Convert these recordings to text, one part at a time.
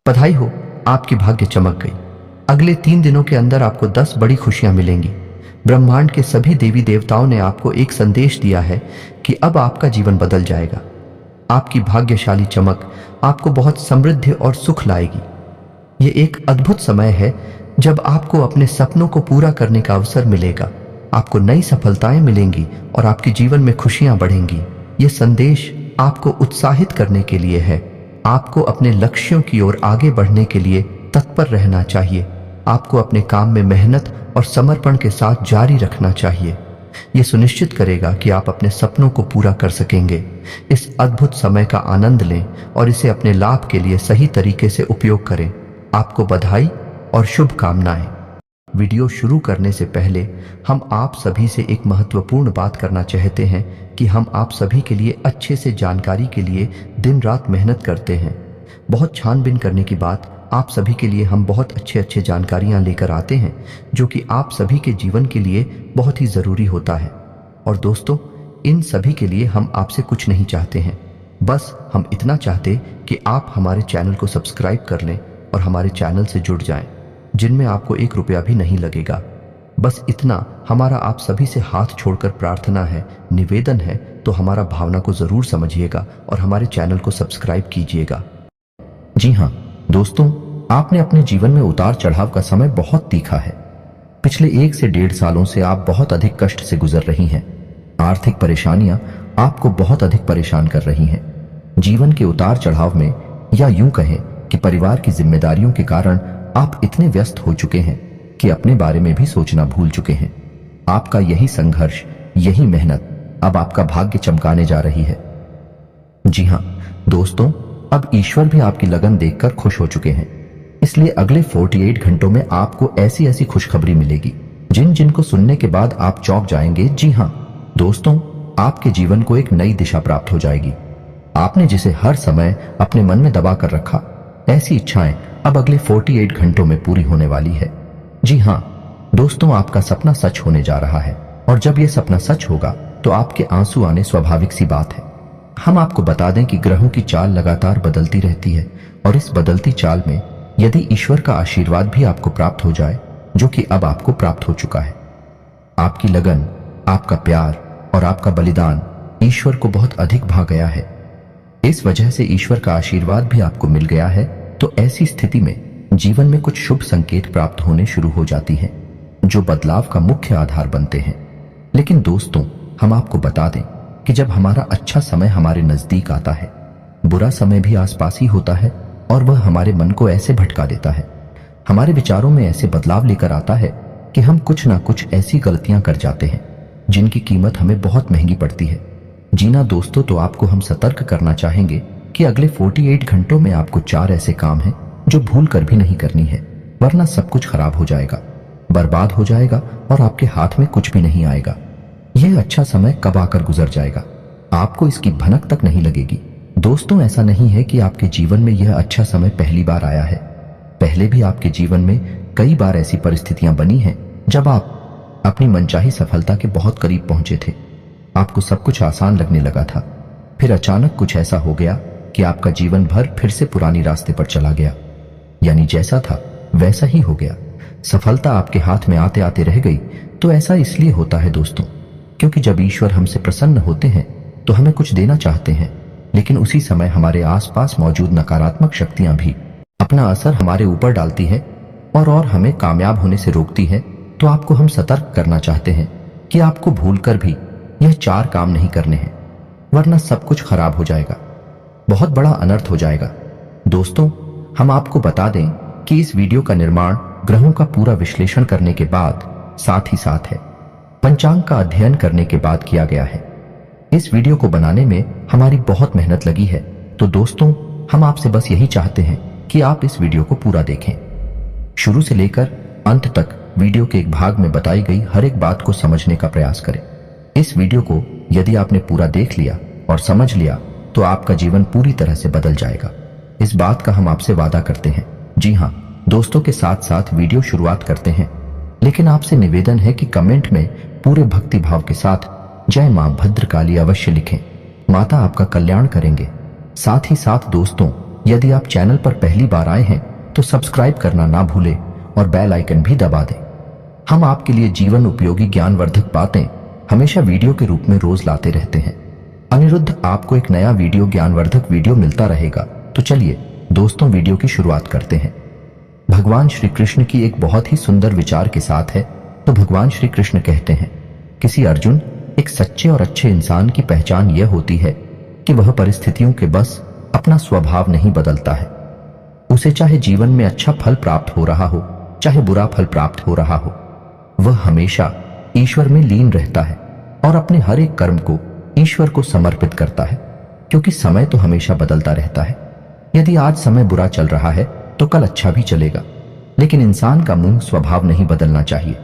बधाई हो, आपकी भाग्य चमक गई। अगले 3 दिनों के अंदर आपको 10 बड़ी खुशियां मिलेंगी। ब्रह्मांड के सभी देवी देवताओं ने आपको एक संदेश दिया है कि अब आपका जीवन बदल जाएगा। आपकी भाग्यशाली चमक आपको बहुत समृद्धि और सुख लाएगी। ये एक अद्भुत समय है जब आपको अपने सपनों को पूरा करने का अवसर मिलेगा। आपको नई सफलताएं मिलेंगी और आपके जीवन में खुशियां बढ़ेंगी। ये संदेश आपको उत्साहित करने के लिए है। आपको अपने लक्ष्यों की ओर आगे बढ़ने के लिए तत्पर रहना चाहिए। आपको अपने काम में मेहनत और समर्पण के साथ जारी रखना चाहिए। यह सुनिश्चित करेगा कि आप अपने सपनों को पूरा कर सकेंगे। इस अद्भुत समय का आनंद लें और इसे अपने लाभ के लिए सही तरीके से उपयोग करें। आपको बधाई और शुभकामनाएं। वीडियो शुरू करने से पहले हम आप सभी से एक महत्वपूर्ण बात करना चाहते हैं कि हम आप सभी के लिए अच्छे से जानकारी के लिए दिन रात मेहनत करते हैं। बहुत छानबीन करने की बाद आप सभी के लिए हम बहुत अच्छे जानकारियां लेकर आते हैं जो कि आप सभी के जीवन के लिए बहुत ही ज़रूरी होता है। और दोस्तों, इन सभी के लिए हम आपसे कुछ नहीं चाहते हैं, बस हम इतना चाहते कि आप हमारे चैनल को सब्सक्राइब कर लें और हमारे चैनल से जुड़ जाएं, जिनमें आपको 1 रुपया भी नहीं लगेगा। बस इतना हमारा आप सभी से हाथ छोड़कर प्रार्थना है, निवेदन है। तो हमारा भावना को जरूर समझिएगा और हमारे चैनल को सब्सक्राइब कीजिएगा। जी हाँ दोस्तों, आपने अपने जीवन में उतार चढ़ाव का समय बहुत तीखा है। पिछले 1 से 1.5 सालों से आप बहुत अधिक कष्ट से गुजर रही हैं। आर्थिक परेशानियां आपको बहुत अधिक परेशान कर रही हैं। जीवन के उतार चढ़ाव में, या यूं कहें कि परिवार की जिम्मेदारियों के कारण आप इतने व्यस्त हो चुके हैं कि अपने बारे में भी सोचना भूल चुके हैं। आपका यही संघर्ष, यही मेहनत अब आपका भाग्य चमकाने जा रही है। जी हाँ दोस्तों, अब ईश्वर भी आपकी लगन देखकर खुश हो चुके हैं। इसलिए अगले 48 घंटों में आपको ऐसी ऐसी खुशखबरी मिलेगी जिनको सुनने के बाद आप चौंक जाएंगे। जी हाँ दोस्तों, आपके जीवन को एक नई दिशा प्राप्त हो जाएगी। आपने जिसे हर समय अपने मन में दबा कर रखा, ऐसी इच्छाएं अब अगले 48 घंटों में पूरी होने वाली है। जी हाँ दोस्तों, आपका सपना सच होने जा रहा है और जब यह सपना सच होगा तो आपके आंसू आने स्वाभाविक सी बात है। हम आपको बता दें कि ग्रहों की चाल लगातार बदलती रहती है और इस बदलती चाल में यदि ईश्वर का आशीर्वाद भी आपको प्राप्त हो जाए, जो कि अब आपको प्राप्त हो चुका है, आपकी लगन, आपका प्यार और आपका बलिदान ईश्वर को बहुत अधिक भा गया है। इस वजह से ईश्वर का आशीर्वाद भी आपको मिल गया है। तो ऐसी स्थिति में जीवन में कुछ शुभ संकेत प्राप्त होने शुरू हो जाती हैं, जो बदलाव का मुख्य आधार बनते हैं। लेकिन दोस्तों, हम आपको बता दें कि जब हमारा अच्छा समय हमारे नजदीक आता है, बुरा समय भी आसपास ही होता है और वह हमारे मन को ऐसे भटका देता है, हमारे विचारों में ऐसे बदलाव लेकर आता है कि हम कुछ ना कुछ ऐसी गलतियां कर जाते हैं जिनकी कीमत हमें बहुत महंगी पड़ती है। जीना दोस्तों, तो आपको हम सतर्क करना चाहेंगे कि अगले 48 घंटों में आपको 4 ऐसे काम हैं जो भूल कर भी नहीं करनी है, वरना सब कुछ खराब हो जाएगा, बर्बाद हो जाएगा और आपके हाथ में कुछ भी नहीं आएगा। यह अच्छा समय कब आकर गुजर जाएगा, आपको इसकी भनक तक नहीं लगेगी। दोस्तों, ऐसा नहीं है कि आपके जीवन में यह अच्छा समय पहली बार आया है। पहले भी आपके जीवन में कई बार ऐसी परिस्थितियां बनी हैं जब आप अपनी मनचाही सफलता के बहुत करीब पहुंचे थे। आपको सब कुछ आसान लगने लगा था, फिर अचानक कुछ ऐसा हो गया कि आपका जीवन भर फिर से पुरानी रास्ते पर चला गया, यानी जैसा था वैसा ही हो गया। सफलता आपके हाथ में आते आते रह गई। तो ऐसा इसलिए होता है दोस्तों, क्योंकि जब ईश्वर हमसे प्रसन्न होते हैं तो हमें कुछ देना चाहते हैं, लेकिन उसी समय हमारे आसपास मौजूद नकारात्मक शक्तियां भी अपना असर हमारे ऊपर डालती है और हमें कामयाब होने से रोकती है। तो आपको हम सतर्क करना चाहते हैं कि आपको भूलकर भी यह 4 काम नहीं करने हैं, वरना सब कुछ खराब हो जाएगा, बहुत बड़ा अनर्थ हो जाएगा। दोस्तों, हम आपको बता दें कि इस वीडियो का निर्माण ग्रहों का पूरा विश्लेषण करने के बाद, साथ ही साथ है पंचांग का अध्ययन करने के बाद किया गया है। इस वीडियो को बनाने में हमारी बहुत मेहनत लगी है। तो दोस्तों, हम आपसे बस यही चाहते हैं कि आप इस वीडियो को पूरा देखें, शुरू से लेकर अंत तक वीडियो के एक भाग में बताई गई हर एक बात को समझने का प्रयास करें। इस वीडियो को यदि आपने पूरा देख लिया और समझ लिया तो आपका जीवन पूरी तरह से बदल जाएगा। इस बात का हम आपसे वादा करते हैं। जी हाँ दोस्तों, के साथ साथ वीडियो शुरुआत करते हैं, लेकिन आपसे निवेदन है कि कमेंट में पूरे भक्ति भाव के साथ जय मां भद्रकाली अवश्य लिखें। माता आपका कल्याण करेंगे। साथ ही साथ दोस्तों, यदि आप चैनल पर पहली बार आए हैं तो सब्सक्राइब करना ना भूलें और बेल आइकन भी दबा दें। हम आपके लिए जीवन उपयोगी ज्ञानवर्धक बातें हमेशा वीडियो के रूप में रोज लाते रहते हैं। अनिरुद्ध आपको एक नया वीडियो ज्ञानवर्धक वीडियो मिलता रहेगा। तो चलिए दोस्तों वीडियो की शुरुआत करते हैं। भगवान श्री कृष्ण की एक बहुत ही सुंदर विचार के साथ है। तो भगवान श्री कृष्ण कहते हैं, किसी अर्जुन, एक सच्चे और अच्छे इंसान की पहचान यह होती है कि वह परिस्थितियों के बस अपना स्वभाव नहीं बदलता है। उसे चाहे जीवन में अच्छा फल प्राप्त हो रहा हो, चाहे बुरा फल प्राप्त हो रहा हो, वह हमेशा ईश्वर में लीन रहता है और अपने हर एक कर्म को ईश्वर को समर्पित करता है, क्योंकि समय तो हमेशा बदलता रहता है। यदि आज समय बुरा चल रहा है तो कल अच्छा भी चलेगा, लेकिन इंसान का मूल स्वभाव नहीं बदलना चाहिए।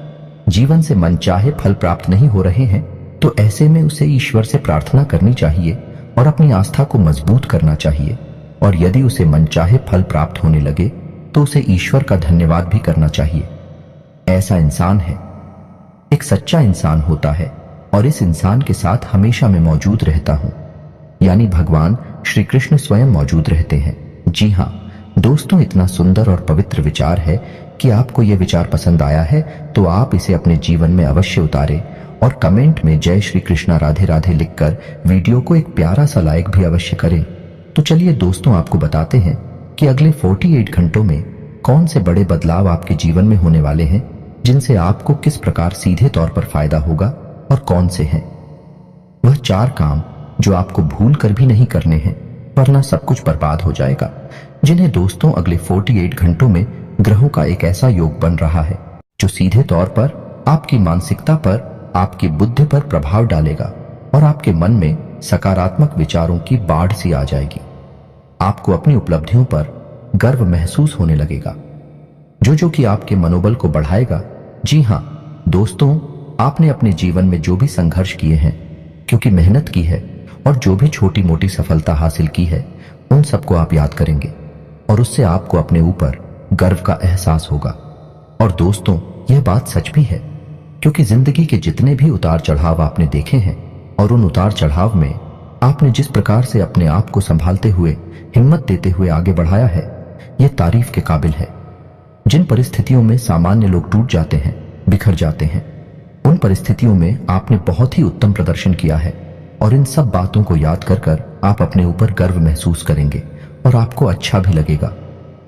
जीवन से मनचाहे फल प्राप्त नहीं हो रहे हैं तो ऐसे में उसे ईश्वर से प्रार्थना करनी चाहिए और अपनी आस्था को मजबूत करना चाहिए। और यदि उसे मनचाहे फल प्राप्त होने लगे तो उसे ईश्वर का धन्यवाद भी करना चाहिए। ऐसा इंसान है, एक सच्चा इंसान होता है और इस इंसान के साथ हमेशा मैं मौजूद रहता हूं, यानी भगवान श्री कृष्ण स्वयं मौजूद रहते हैं। जी हां दोस्तों, इतना सुंदर और पवित्र विचार है कि आपको यह विचार पसंद आया है तो आप इसे अपने जीवन में अवश्य उतारें और कमेंट में जय श्री कृष्णा राधे राधे लिखकर वीडियो को एक प्यारा सा लाइक भी अवश्य करें। तो चलिए दोस्तों आपको बताते हैं कि अगले 48 घंटों में कौन से बड़े बदलाव आपके जीवन में होने वाले हैं, जिनसे आपको किस प्रकार सीधे तौर पर फायदा होगा और कौन से हैं। वह 4 काम जो आपको भूल कर भी नहीं करने हैं, वरना सब कुछ बर्बाद हो जाएगा, जिन्हें दोस्तों अगले 48 घंटों में ग्रहों का एक ऐसा योग बन रहा है जो सीधे तौर पर आपकी मानसिकता पर, आपकी बुद्धि पर प्रभाव डालेगा और आपके मन में सकारात्मक विचारों की बाढ़ सी आ जाएगी। आपको अपनी उपलब्धियों पर गर्व महसूस होने लगेगा, जो कि आपके मनोबल को बढ़ाएगा। जी हां दोस्तों, आपने अपने जीवन में जो भी संघर्ष किए हैं, क्योंकि मेहनत की है और जो भी छोटी मोटी सफलता हासिल की है, उन सबको आप याद करेंगे और उससे आपको अपने ऊपर गर्व का एहसास होगा। और दोस्तों यह बात सच भी है, क्योंकि जिंदगी के जितने भी उतार चढ़ाव आपने देखे हैं और उन उतार चढ़ाव में आपने जिस प्रकार से अपने आप को संभालते हुए, हिम्मत देते हुए आगे बढ़ाया है, यह तारीफ के काबिल है। जिन परिस्थितियों में सामान्य लोग टूट जाते हैं, बिखर जाते हैं, उन परिस्थितियों में आपने बहुत ही उत्तम प्रदर्शन किया है और इन सब बातों को याद कर कर आप अपने ऊपर गर्व महसूस करेंगे और आपको अच्छा भी लगेगा।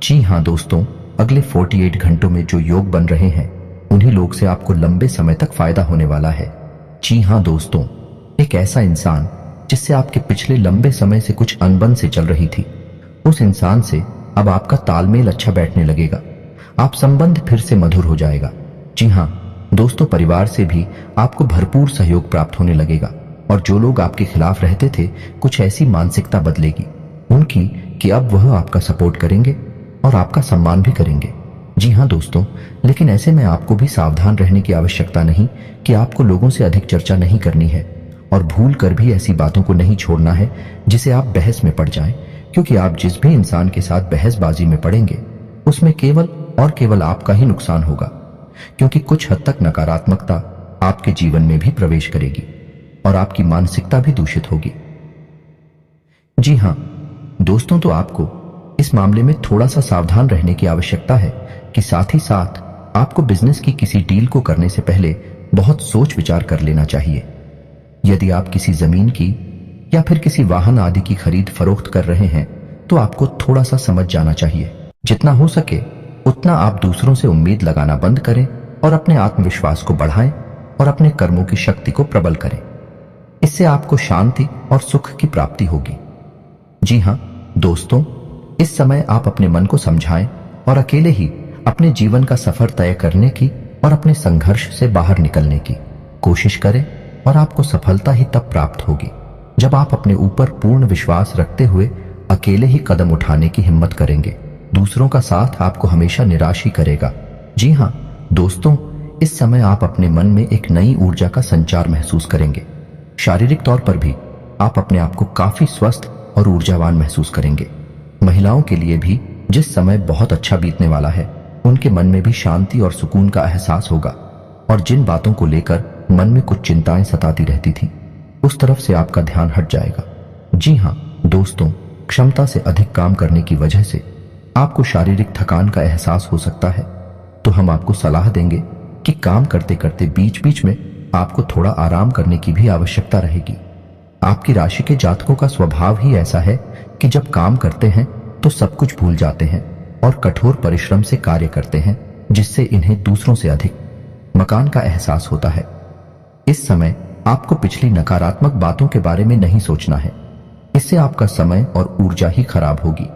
जी हां दोस्तों, अगले 48 घंटों में जो योग बन रहे हैं, उन्हीं लोग से आपको लंबे समय तक फायदा होने वाला है। जी हां दोस्तों, एक ऐसा इंसान जिससे आपके पिछले लंबे समय से कुछ अनबन से चल रही थी, उस इंसान से अब आपका तालमेल अच्छा बैठने लगेगा, आप संबंध फिर से मधुर हो जाएगा। जी हां दोस्तों, परिवार से भी आपको भरपूर सहयोग प्राप्त होने लगेगा और जो लोग आपके खिलाफ रहते थे, कुछ ऐसी मानसिकता बदलेगी उनकी कि अब वह आपका सपोर्ट करेंगे और आपका सम्मान भी करेंगे। जी हां दोस्तों, लेकिन ऐसे में आपको भी सावधान रहने की आवश्यकता नहीं कि आपको लोगों से अधिक चर्चा नहीं करनी है और भूल कर भी ऐसी बातों को नहीं छोड़ना है जिसे आप बहस में पड़ जाएं, क्योंकि आप जिस भी इंसान के साथ बहसबाजी में पड़ेंगे उसमें केवल और केवल आपका ही नुकसान होगा, क्योंकि कुछ हद तक नकारात्मकता आपके जीवन में भी प्रवेश करेगी और आपकी मानसिकता भी दूषित होगी। जी हां दोस्तों, तो आपको इस मामले में थोड़ा सा सावधान रहने की आवश्यकता है कि साथ ही साथ आपको बिजनेस की किसी डील को करने से पहले बहुत सोच विचार कर लेना चाहिए। यदि आप किसी जमीन की या फिर किसी वाहन आदि की खरीद फरोख्त कर रहे हैं तो आपको थोड़ा सा समझ जाना चाहिए। जितना हो सके उतना आप दूसरों से उम्मीद लगाना बंद करें और अपने आत्मविश्वास को बढ़ाएं और अपने कर्मों की शक्ति को प्रबल करें। इससे आपको शांति और सुख की प्राप्ति होगी। जी हां दोस्तों, इस समय आप अपने मन को समझाएं और अकेले ही अपने जीवन का सफर तय करने की और अपने संघर्ष से बाहर निकलने की कोशिश करें और आपको सफलता ही तब प्राप्त होगी जब आप अपने ऊपर पूर्ण विश्वास रखते हुए अकेले ही कदम उठाने की हिम्मत करेंगे। दूसरों का साथ आपको हमेशा निराश ही करेगा। जी हां दोस्तों, इस समय आप अपने मन में एक नई ऊर्जा का संचार महसूस करेंगे। शारीरिक तौर पर भी आप अपने आप को काफी स्वस्थ और ऊर्जावान महसूस करेंगे। महिलाओं के लिए भी जिस समय बहुत अच्छा बीतने वाला है, उनके मन में भी शांति और सुकून का एहसास होगा और जिन बातों को लेकर मन में कुछ चिंताएं सताती रहती थी, उस तरफ से आपका ध्यान हट जाएगा। जी हां दोस्तों, क्षमता से अधिक काम करने की वजह से आपको शारीरिक थकान का एहसास हो सकता है, तो हम आपको सलाह देंगे कि काम करते करते बीच बीच में आपको थोड़ा आराम करने की भी आवश्यकता रहेगी। आपकी राशि के जातकों का स्वभाव ही ऐसा है कि जब काम करते हैं तो सब कुछ भूल जाते हैं और कठोर परिश्रम से कार्य करते हैं, जिससे इन्हें दूसरों से अधिक मकान का एहसास होता है। इस समय आपको पिछली नकारात्मक बातों के बारे में नहीं सोचना है, इससे आपका समय और ऊर्जा ही खराब होगी।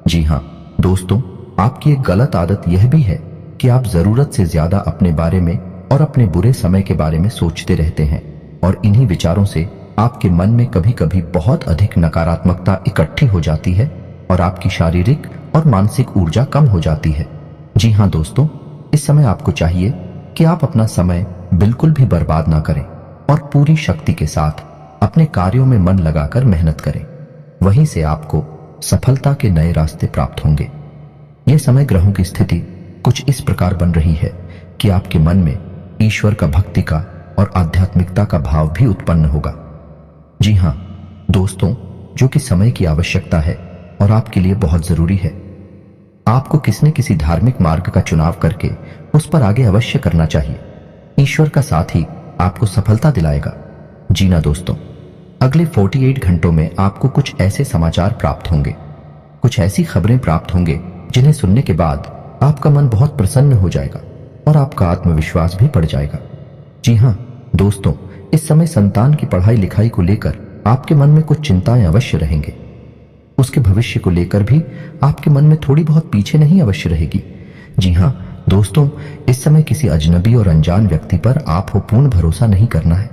जी हाँ दोस्तों, आपकी एक गलत आदत यह भी है कि आप जरूरत से ज्यादा अपने बारे में और अपने बुरे समय के बारे में सोचते रहते हैं और इन्हीं विचारों से आपके मन में कभी कभी बहुत अधिक नकारात्मकता इकट्ठी हो जाती है और आपकी शारीरिक और मानसिक ऊर्जा कम हो जाती है। जी हाँ दोस्तों, इस समय आपको चाहिए कि आप अपना समय बिल्कुल भी बर्बाद ना करें और पूरी शक्ति के साथ अपने कार्यों में मन लगाकर मेहनत करें। वहीं से आपको सफलता के नए रास्ते प्राप्त होंगे। यह समय ग्रहों की स्थिति कुछ इस प्रकार बन रही है कि आपके मन में ईश्वर का भक्ति का और आध्यात्मिकता का भाव भी उत्पन्न होगा। जी हाँ दोस्तों, जो कि समय की आवश्यकता है और आपके लिए बहुत जरूरी है। आपको किसी न किसी धार्मिक मार्ग का चुनाव करके उस पर आगे अवश्य करना चाहिए। ईश्वर का साथ ही आपको सफलता दिलाएगा। जी ना दोस्तों, अगले 48 घंटों में आपको कुछ ऐसे समाचार प्राप्त होंगे, कुछ ऐसी खबरें प्राप्त होंगे जिन्हें सुनने के बाद आपका मन बहुत प्रसन्न हो जाएगा और आपका आत्मविश्वास भी बढ़ जाएगा। जी हाँ दोस्तों, इस समय संतान की पढ़ाई लिखाई को लेकर आपके मन में कुछ चिंताएं अवश्य रहेंगे। उसके भविष्य को लेकर भी आपके मन में थोड़ी बहुत पीछे नहीं अवश्य रहेगी। जी हाँ दोस्तों, इस समय किसी अजनबी और अनजान व्यक्ति पर आपको पूर्ण भरोसा नहीं करना है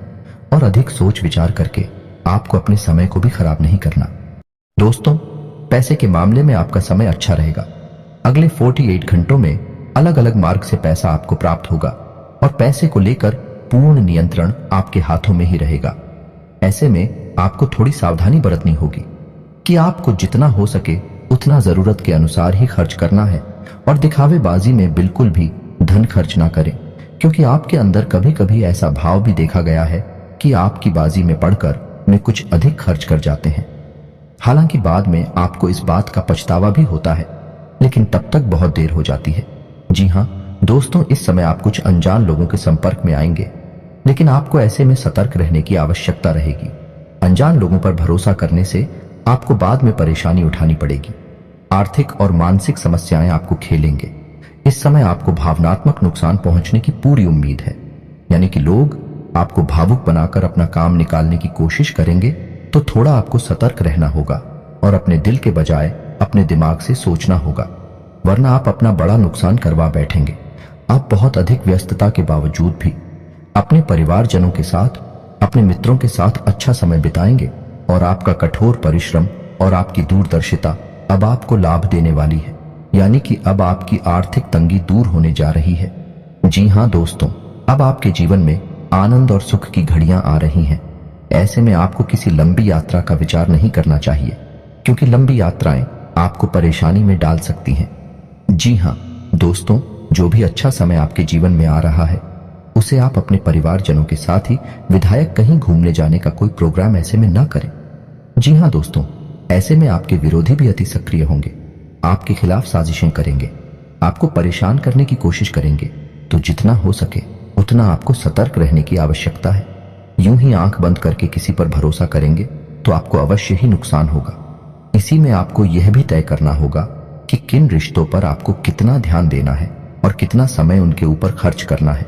और अधिक सोच विचार करके आपको अपने समय को भी खराब नहीं करना। दोस्तों, पैसे के मामले में आपका समय अच्छा रहेगा। अगले 48 घंटों में अलग अलग मार्ग से पैसा आपको प्राप्त होगा और पैसे को लेकर पूर्ण नियंत्रण आपके हाथों में ही रहेगा। ऐसे में आपको थोड़ी सावधानी बरतनी होगी कि आपको जितना हो सके उतना जरूरत के अनुसार ही खर्च करना है और दिखावेबाजी में बिल्कुल भी धन खर्च ना करें, क्योंकि आपके अंदर कभी कभी ऐसा भाव भी देखा गया है कि आपकी बाजी में पड़कर में कुछ अधिक खर्च कर जाते हैं। हालांकि बाद में आपको इस बात का पछतावा भी होता है, लेकिन तब तक बहुत देर हो जाती है। जी हाँ दोस्तों, इस समय आप कुछ अनजान लोगों के संपर्क में आएंगे, लेकिन आपको ऐसे में सतर्क रहने की आवश्यकता रहेगी। अनजान लोगों पर भरोसा करने से आपको बाद में परेशानी उठानी पड़ेगी। आर्थिक और मानसिक समस्याएं आपको खेलेंगे। इस समय आपको भावनात्मक नुकसान पहुंचने की पूरी उम्मीद है, यानी कि लोग आपको भावुक बनाकर अपना काम निकालने की कोशिश करेंगे, तो थोड़ा आपको सतर्क रहना होगा और अपने दिल के बजाय अपने दिमाग से सोचना होगा, वरना आप अपना बड़ा नुकसान करवा बैठेंगे। आप बहुत अधिक व्यस्तता के बावजूद भी अपने परिवारजनों के साथ, अपने मित्रों के साथ अच्छा समय बिताएंगे और आपका कठोर परिश्रम और आपकी दूरदर्शिता अब आपको लाभ देने वाली है, यानी कि अब आपकी आर्थिक तंगी दूर होने जा रही है। जी हाँ दोस्तों, अब आपके जीवन में आनंद और सुख की घड़ियां आ रही हैं। ऐसे में आपको किसी लंबी यात्रा का विचार नहीं करना चाहिए, क्योंकि लंबी यात्राएं आपको परेशानी में डाल सकती हैं। जी हाँ दोस्तों, जो भी अच्छा समय आपके जीवन में आ रहा है उसे आप अपने परिवारजनों के साथ ही विधायक कहीं घूमने जाने का कोई प्रोग्राम ऐसे में ना करें। जी हाँ दोस्तों, ऐसे में आपके विरोधी भी अति सक्रिय होंगे, आपके खिलाफ साजिशें करेंगे, आपको परेशान करने की कोशिश करेंगे। तो जितना हो सके उतना आपको सतर्क रहने की आवश्यकता है। यूं ही आंख बंद करके किसी पर भरोसा करेंगे तो आपको अवश्य ही नुकसान होगा। इसी में आपको यह भी तय करना होगा कि किन रिश्तों पर आपको कितना ध्यान देना है और कितना समय उनके ऊपर खर्च करना है,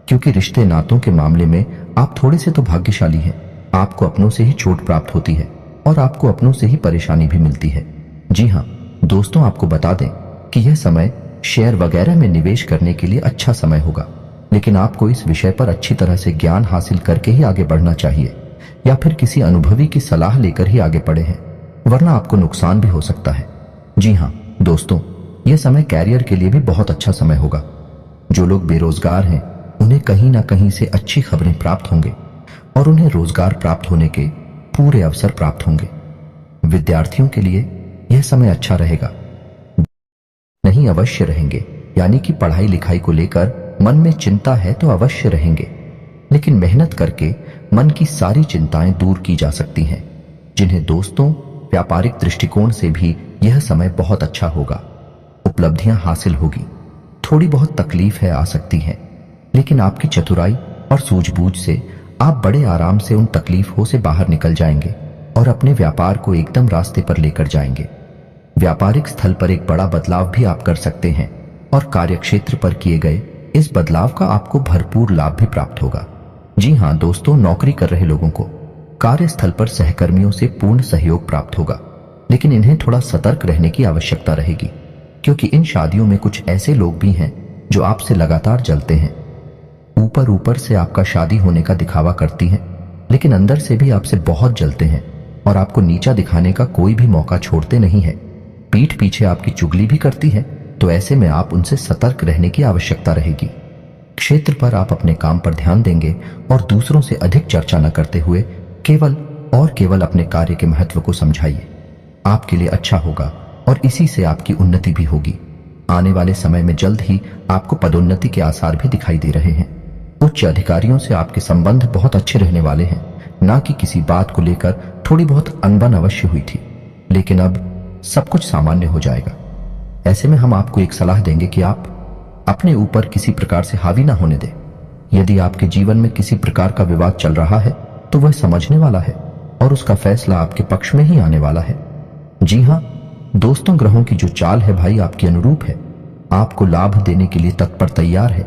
क्योंकि रिश्ते नातों के मामले में आप थोड़े से तो भाग्यशाली हैं। आपको अपनों से ही चोट प्राप्त होती है और आपको अपनों से ही परेशानी भी मिलती है। जी हाँ दोस्तों, आपको बता दें कि यह समय शेयर वगैरह में निवेश करने के लिए अच्छा समय होगा, लेकिन आपको इस विषय पर अच्छी तरह से ज्ञान हासिल करके ही आगे बढ़ना चाहिए, या फिर किसी अनुभवी की सलाह लेकर ही आगे बढ़े हैं, वरना आपको नुकसान भी हो सकता है। जी हाँ दोस्तों, यह समय कैरियर के लिए भी बहुत अच्छा समय होगा। जो लोग बेरोजगार हैं उन्हें कहीं ना कहीं से अच्छी खबरें प्राप्त होंगे और उन्हें रोजगार प्राप्त होने के पूरे अवसर प्राप्त होंगे। विद्यार्थियों के लिए यह समय अच्छा रहेगा, नहीं अवश्य रहेंगे, यानी कि पढ़ाई लिखाई को लेकर मन में चिंता है तो अवश्य रहेंगे, लेकिन मेहनत करके मन की सारी चिंताएं दूर की जा सकती हैं, जिन्हें दोस्तों व्यापारिक दृष्टिकोण से भी यह समय बहुत अच्छा होगा। उपलब्धियां हासिल होगी। थोड़ी बहुत तकलीफ आ सकती है, लेकिन आपकी चतुराई और सूझबूझ से आप बड़े आराम से उन तकलीफों से बाहर निकल जाएंगे और अपने व्यापार को एकदम रास्ते पर लेकर जाएंगे। व्यापारिक स्थल पर एक बड़ा बदलाव भी आप कर सकते हैं और कार्यक्षेत्र पर किए गए इस बदलाव का आपको भरपूर लाभ भी प्राप्त होगा। जी हाँ दोस्तों, नौकरी कर रहे लोगों को कार्यस्थल पर सहकर्मियों से पूर्ण सहयोग प्राप्त होगा, लेकिन इन्हें थोड़ा सतर्क रहने की आवश्यकता रहेगी, क्योंकि इन शादियों में कुछ ऐसे लोग भी हैं जो आपसे लगातार जलते हैं। ऊपर ऊपर से आपका शादी होने का दिखावा करती हैं, लेकिन अंदर से भी आपसे बहुत जलते हैं और आपको नीचा दिखाने का कोई भी मौका छोड़ते नहीं है। पीठ पीछे आपकी चुगली भी करती है, तो ऐसे में आप उनसे सतर्क रहने की आवश्यकता रहेगी। क्षेत्र पर आप अपने काम पर ध्यान देंगे और दूसरों से अधिक चर्चा न करते हुए केवल और केवल अपने कार्य के महत्व को समझाइए। आपके लिए अच्छा होगा और इसी से आपकी उन्नति भी होगी। आने वाले समय में जल्द ही आपको पदोन्नति के आसार भी दिखाई दे रहे हैं। उच्च अधिकारियों से आपके संबंध बहुत अच्छे रहने वाले हैं। ना कि किसी बात को लेकर थोड़ी बहुत अनबन अवश्य हुई थी, लेकिन अब सब कुछ सामान्य हो जाएगा। ऐसे में हम आपको एक सलाह देंगे कि आप अपने ऊपर किसी प्रकार से हावी ना होने दें। यदि आपके जीवन में किसी प्रकार का विवाद चल रहा है तो वह समझने वाला है और उसका फैसला आपके पक्ष में ही आने वाला है। जी हाँ दोस्तों, ग्रहों की जो चाल है भाई आपके अनुरूप है। आपको लाभ देने के लिए तत्पर तैयार है।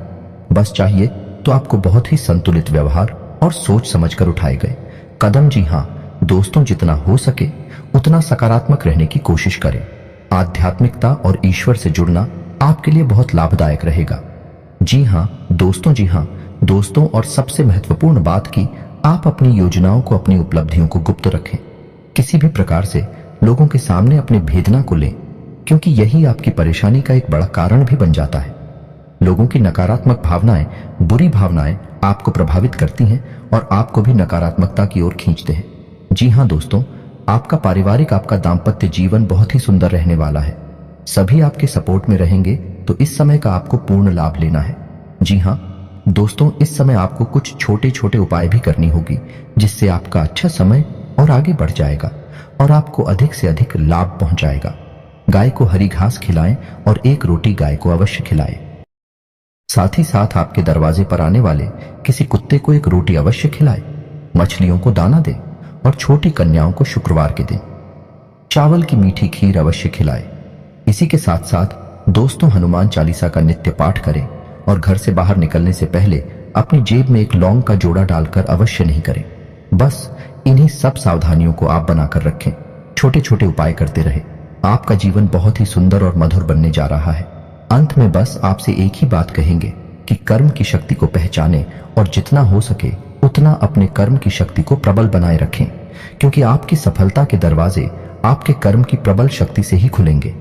बस चाहिए तो आपको बहुत ही संतुलित व्यवहार और सोच समझकर उठाए गए कदम। जी हाँ दोस्तों, जितना हो सके उतना सकारात्मक रहने की कोशिश करें। आध्यात्मिकता और ईश्वर से जुड़ना आपके लिए बहुत लाभदायक रहेगा। जी हाँ दोस्तों, और सबसे महत्वपूर्ण बात कि आप अपनी योजनाओं को, अपनी उपलब्धियों को गुप्त रखें। किसी भी प्रकार से लोगों के सामने अपने भेदना को लें, क्योंकि यही आपकी परेशानी का एक बड़ा कारण भी बन जाता है। लोगों की नकारात्मक भावनाएं, बुरी भावनाएं आपको प्रभावित करती हैं और आपको भी नकारात्मकता की ओर खींचते हैं। जी हाँ दोस्तों, आपका पारिवारिक, आपका दाम्पत्य जीवन बहुत ही सुंदर रहने वाला है। सभी आपके सपोर्ट में रहेंगे, तो इस समय का आपको पूर्ण लाभ लेना है। जी हाँ दोस्तों, इस समय आपको कुछ छोटे छोटे उपाय भी करनी होगी, जिससे आपका अच्छा समय और आगे बढ़ जाएगा और आपको अधिक से अधिक लाभ पहुंचाएगा। गाय को हरी घास खिलाएं और एक रोटी गाय को अवश्य खिलाएं। साथ ही साथ आपके दरवाजे पर आने वाले किसी कुत्ते को एक रोटी अवश्य खिलाएं। मछलियों को दाना दें और छोटी कन्याओं को शुक्रवार के दिन चावल की मीठी खीर अवश्य खिलाएं। इसी के साथ साथ दोस्तों, हनुमान चालीसा का नित्य पाठ करें और घर से बाहर निकलने से पहले अपनी जेब में एक लौंग का जोड़ा डालकर अवश्य नहीं करें। बस इन्हीं सब सावधानियों को आप बनाकर रखें। छोटे छोटे उपाय करते रहे। आपका जीवन बहुत ही सुंदर और मधुर बनने जा रहा है। अंत में बस आपसे एक ही बात कहेंगे कि कर्म की शक्ति को पहचानें और जितना हो सके उतना अपने कर्म की शक्ति को प्रबल बनाए रखें, क्योंकि आपकी सफलता के दरवाजे आपके कर्म की प्रबल शक्ति से ही खुलेंगे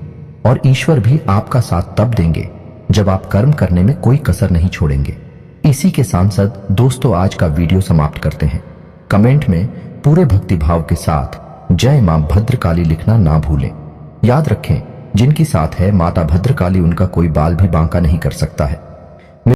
और ईश्वर भी आपका साथ तब देंगे जब आप कर्म करने में कोई कसर नहीं छोड़ेंगे। इसी के सांसद दोस्तों, आज का वीडियो समाप्त करते हैं। कमेंट में पूरे भक्ति भाव के साथ जय मां भद्रकाली लिखना ना भूलें। याद रखें, जिनकी साथ है माता भद्रकाली, उनका कोई बाल भी बांका नहीं कर सकता है।